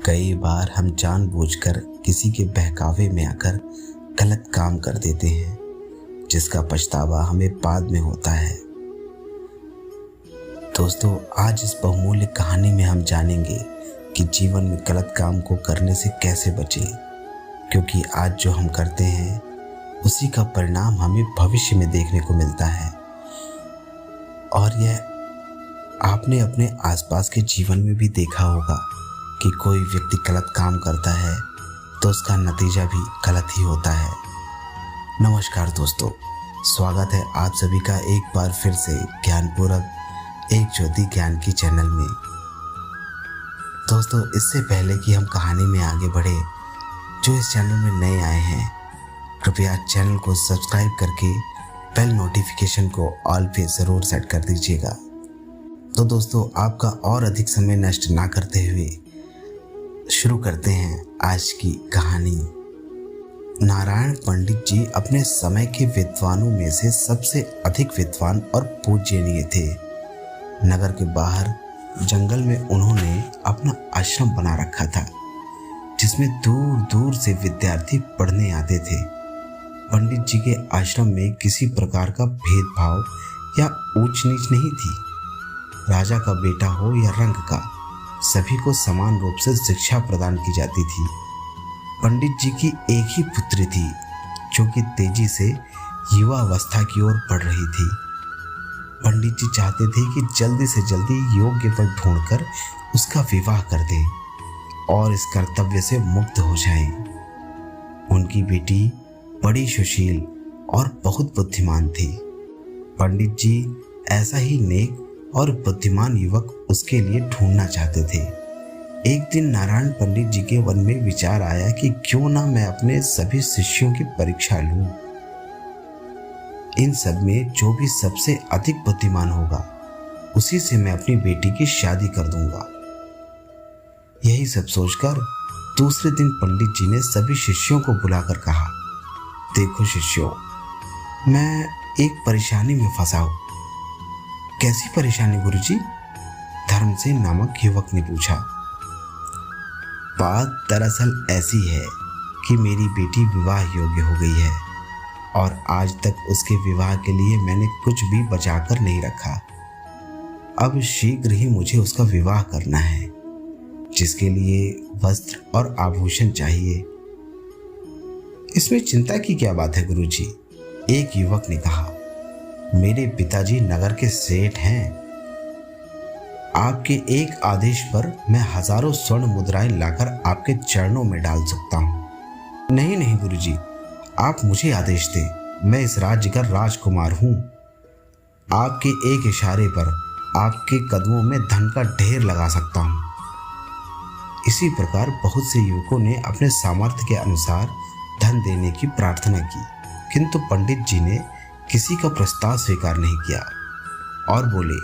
कई बार हम जानबूझकर किसी के बहकावे में आकर गलत काम कर देते हैं, जिसका पछतावा हमें बाद में होता है। दोस्तों, आज इस बहुमूल्य कहानी में हम जानेंगे कि जीवन में गलत काम को करने से कैसे बचें, क्योंकि आज जो हम करते हैं उसी का परिणाम हमें भविष्य में देखने को मिलता है। और यह आपने अपने आसपास के जीवन में भी देखा होगा कि कोई व्यक्ति गलत काम करता है तो उसका नतीजा भी गलत ही होता है। नमस्कार दोस्तों, स्वागत है आप सभी का एक बार फिर से ज्ञानपूर्वक एक ज्योति ज्ञान की चैनल में। दोस्तों, इससे पहले कि हम कहानी में आगे बढ़े, जो इस चैनल में नए आए हैं कृपया चैनल को सब्सक्राइब करके बेल नोटिफिकेशन को ऑल पे ज़रूर सेट कर दीजिएगा। तो दोस्तों, आपका और अधिक समय नष्ट ना करते हुए शुरू करते हैं आज की कहानी। नारायण पंडित जी अपने समय के विद्वानों में से सबसे अधिक विद्वान और पूजनीय थे। नगर के बाहर जंगल में उन्होंने अपना आश्रम बना रखा था, जिसमें दूर दूर से विद्यार्थी पढ़ने आते थे। पंडित जी के आश्रम में किसी प्रकार का भेदभाव या ऊंच नीच नहीं थी। राजा का बेटा हो या रंग का, सभी को समान रूप से शिक्षा प्रदान की जाती थी। पंडित जी की एक ही पुत्री थी, जो कि तेजी से युवा अवस्था की ओर बढ़ रही थी। पंडित जी चाहते थे कि जल्दी से जल्दी योग्य वर ढूंढकर उसका विवाह कर दें और इस कर्तव्य से मुक्त हो जाएं। उनकी बेटी बड़ी सुशील और बहुत बुद्धिमान थी। पंडित जी ऐसा ही नेक और बुद्धिमान युवक उसके लिए ढूंढना चाहते थे। एक दिन नारायण पंडित जी के मन में विचार आया कि क्यों ना मैं अपने सभी शिष्यों की परीक्षा लूं। इन सब में जो भी सबसे अधिक बुद्धिमान होगा उसी से मैं अपनी बेटी की शादी कर दूंगा। यही सब सोचकर दूसरे दिन पंडित जी ने सभी शिष्यों को बुलाकर कहा, देखो शिष्यों, मैं एक परेशानी में फंसा हूं। कैसी परेशानी गुरुजी? धर्मसेन नामक युवक ने पूछा। बात दरअसल ऐसी है कि मेरी बेटी विवाह योग्य हो गई है और आज तक उसके विवाह के लिए मैंने कुछ भी बचाकर नहीं रखा। अब शीघ्र ही मुझे उसका विवाह करना है, जिसके लिए वस्त्र और आभूषण चाहिए। इसमें चिंता की क्या बात है गुरुजी? एक युवक ने कहा। मेरे पिताजी नगर के सेठ हैं। आपके एक आदेश पर मैं हजारों स्वर्ण मुद्राएं लाकर आपके चरणों में डाल सकता हूं। नहीं नहीं गुरुजी, आप मुझे आदेश दें। मैं इस राज्य का राजकुमार हूं। आपके एक इशारे पर आपके कदमों में धन का ढेर लगा सकता हूं। इसी प्रकार बहुत से युवकों ने अपने सामर्थ्य के अनुसार धन देने की प्रार्थना की, किंतु पंडित जी ने किसी का प्रस्ताव स्वीकार नहीं किया और बोले,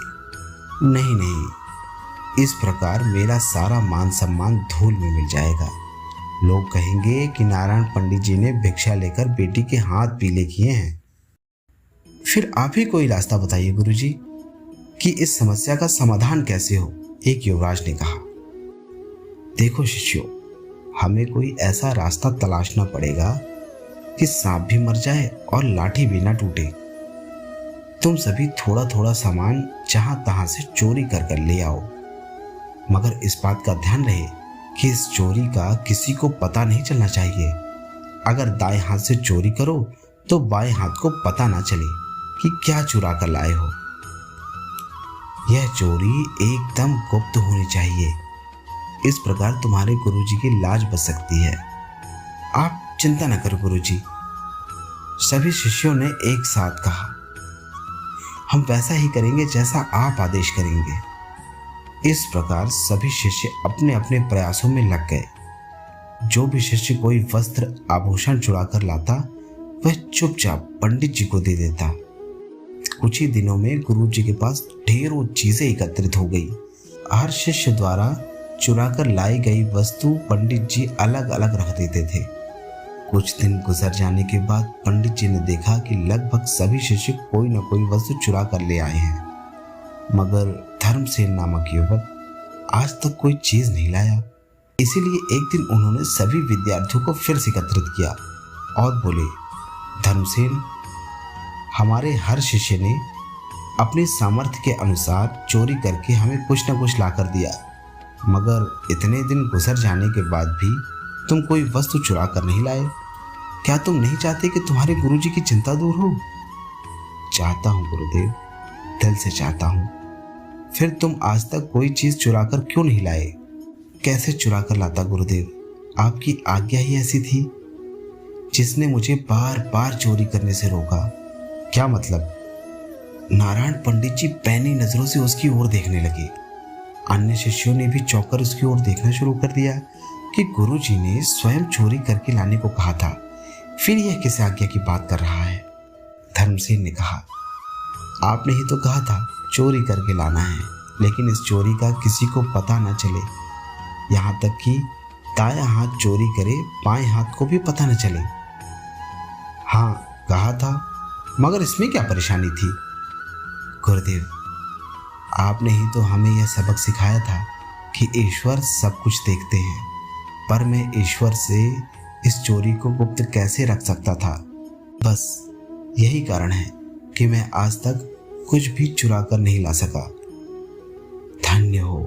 नहीं नहीं, इस प्रकार मेरा सारा मान सम्मान धूल में मिल जाएगा। लोग कहेंगे कि नारायण पंडित जी ने भिक्षा लेकर बेटी के हाथ पीले किए हैं। फिर आप ही कोई रास्ता बताइए गुरुजी कि इस समस्या का समाधान कैसे हो। एक युवराज ने कहा। देखो शिष्यों, हमें कोई ऐसा रास्ता तलाशना पड़ेगा कि सांप भी मर जाए और लाठी भी ना टूटे। तुम सभी थोड़ा थोड़ा सामान जहां तहां से चोरी कर कर ले आओ, मगर इस बात का ध्यान रहे कि इस चोरी का किसी को पता नहीं चलना चाहिए। अगर दाएं हाथ से चोरी करो तो बाएं हाथ को पता ना चले कि क्या चुरा कर लाए हो। यह चोरी एकदम गुप्त होनी चाहिए। इस प्रकार तुम्हारे गुरुजी की लाज बच सकती है। आप चिंता न करो गुरुजी। सभी शिष्यों ने एक साथ कहा, हम वैसा ही करेंगे जैसा आप आदेश करेंगे। इस प्रकार सभी शिष्य अपने अपने प्रयासों में लग गए। जो भी शिष्य कोई वस्त्र आभूषण चुरा कर लाता, वह चुपचाप पंडित जी को दे देता। कुछ ही दिनों में गुरु जी के पास ढेरों चीजें एकत्रित हो गई। हर शिष्य द्वारा चुरा कर लाई गई वस्तु पंडित जी अलग अलग रख देते थे। कुछ दिन गुजर जाने के बाद पंडित जी ने देखा कि लगभग सभी शिष्य कोई न कोई वस्तु चुरा कर ले आए हैं, मगर धर्मसेन नामक युवक आज तक कोई चीज नहीं लाया। इसीलिए एक दिन उन्होंने सभी विद्यार्थियों को फिर से एकत्रित किया और बोले, धर्मसेन, हमारे हर शिष्य ने अपने सामर्थ्य के अनुसार चोरी करके हमें कुछ न कुछ लाकर दिया, मगर इतने दिन गुजर जाने के बाद भी तुम कोई वस्तु चुरा कर नहीं लाए। क्या तुम नहीं चाहते कि तुम्हारे गुरुजी की चिंता दूर हो? चाहता हूँ गुरुदेव, दिल से चाहता हूँ। फिर तुम आज तक कोई चीज चुरा कर क्यों नहीं लाए? कैसे चुरा कर लाता गुरुदेव? आपकी आज्ञा ही ऐसी थी जिसने मुझे बार बार चोरी करने से रोका। क्या मतलब? नारायण पंडित जी पैनी नजरों से उसकी ओर देखने लगे। अन्य शिष्यों ने भी चौंकर उसकी ओर देखना शुरू कर दिया कि गुरुजी ने स्वयं चोरी करके लाने को कहा था, फिर यह किस आज्ञा की बात कर रहा है? धर्मसेन ने कहा, आपने ही तो कहा था चोरी करके लाना है, लेकिन इस चोरी का किसी को पता न चले, यहाँ तक कि दायां हाथ चोरी करे बाएं हाथ को भी पता न चले। हाँ कहा था, मगर इसमें क्या परेशानी थी? गुरुदेव, आपने ही तो हमें यह सबक सिखाया था कि ईश्वर सब कुछ देखते हैं, पर मैं ईश्वर से इस चोरी को गुप्त कैसे रख सकता था? बस यही कारण है कि मैं आज तक कुछ भी चुरा कर नहीं ला सका। धन्य हो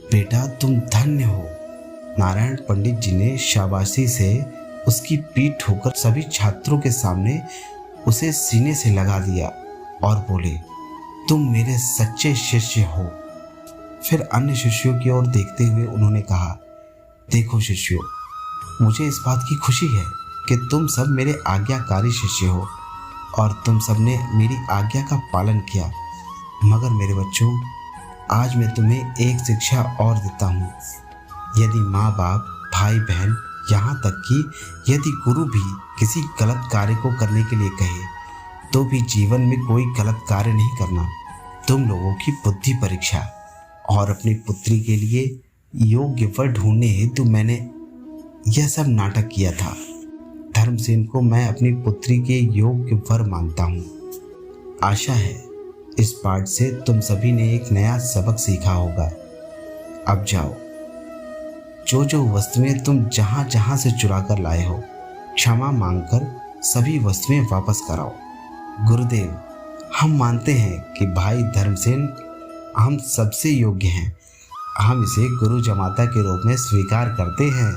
बेटा, तुम धन्य हो। नारायण पंडित जी ने शाबाशी से उसकी पीठ ठोकर सभी छात्रों के सामने उसे सीने से लगा दिया और बोले, तुम मेरे सच्चे शिष्य हो। फिर अन्य शिष्यों की ओर देखते हुए उन्होंने कहा, देखो शिष्यों, मुझे इस बात की खुशी है कि तुम सब मेरे आज्ञाकारी शिष्य हो और तुम सब ने मेरी आज्ञा का पालन किया। मगर मेरे बच्चों, आज मैं तुम्हें एक शिक्षा और देता हूँ। यदि माँ बाप, भाई बहन, यहाँ तक कि यदि गुरु भी किसी गलत कार्य को करने के लिए कहे, तो भी जीवन में कोई गलत कार्य नहीं करना। तुम लोगों की बुद्धि परीक्षा और अपनी पुत्री के लिए योग्य वर ढूंढने हेतु मैंने यह सब नाटक किया था। धर्मसेन को मैं अपनी पुत्री के योग्य वर मानता हूँ। आशा है इस पाठ से तुम सभी ने एक नया सबक सीखा होगा। अब जाओ, जो जो वस्तुएं तुम जहां जहां से चुरा कर लाए हो, क्षमा मांगकर सभी वस्तुएं वापस कराओ। गुरुदेव, हम मानते हैं कि भाई धर्मसेन हम सबसे योग्य हैं। हम इसे गुरु जमाता के रूप में स्वीकार करते हैं।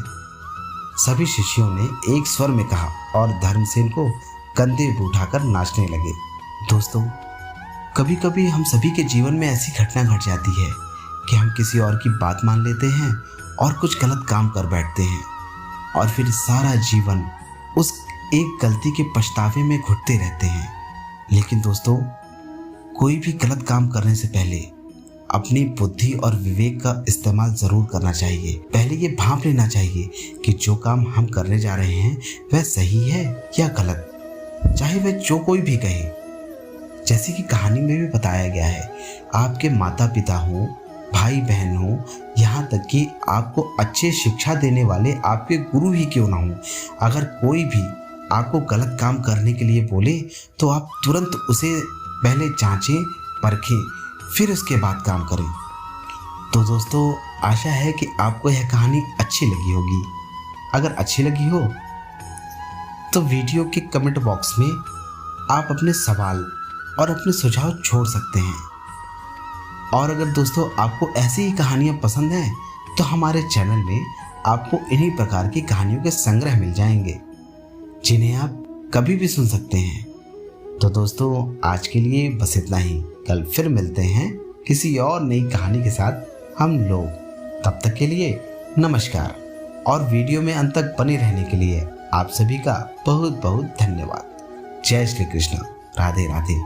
सभी शिष्यों ने एक स्वर में कहा और धर्मसेन को कंधे पर उठाकर नाचने लगे। दोस्तों, कभी कभी हम सभी के जीवन में ऐसी घटना घट जाती है कि हम किसी और की बात मान लेते हैं और कुछ गलत काम कर बैठते हैं और फिर सारा जीवन उस एक गलती के पछतावे में घुटते रहते हैं। लेकिन दोस्तों, कोई भी गलत काम करने से पहले अपनी बुद्धि और विवेक का इस्तेमाल ज़रूर करना चाहिए। पहले ये भांप लेना चाहिए कि जो काम हम करने जा रहे हैं वह सही है या गलत, चाहे वह जो कोई भी कहे। जैसे कि कहानी में भी बताया गया है, आपके माता पिता हो, भाई बहन हो, यहाँ तक कि आपको अच्छे शिक्षा देने वाले आपके गुरु ही क्यों ना हो, अगर कोई भी आपको गलत काम करने के लिए बोले तो आप तुरंत उसे पहले जांचें, परखें, फिर उसके बाद काम करें। तो दोस्तों, आशा है कि आपको यह कहानी अच्छी लगी होगी। अगर अच्छी लगी हो तो वीडियो के कमेंट बॉक्स में आप अपने सवाल और अपने सुझाव छोड़ सकते हैं। और अगर दोस्तों आपको ऐसी ही कहानियाँ पसंद हैं तो हमारे चैनल में आपको इन्हीं प्रकार की कहानियों के संग्रह मिल जाएंगे, जिन्हें आप कभी भी सुन सकते हैं। तो दोस्तों, आज के लिए बस इतना ही। कल फिर मिलते हैं किसी और नई कहानी के साथ हम लोग। तब तक के लिए नमस्कार और वीडियो में अंत तक बने रहने के लिए आप सभी का बहुत बहुत धन्यवाद। जय श्री कृष्ण। राधे राधे।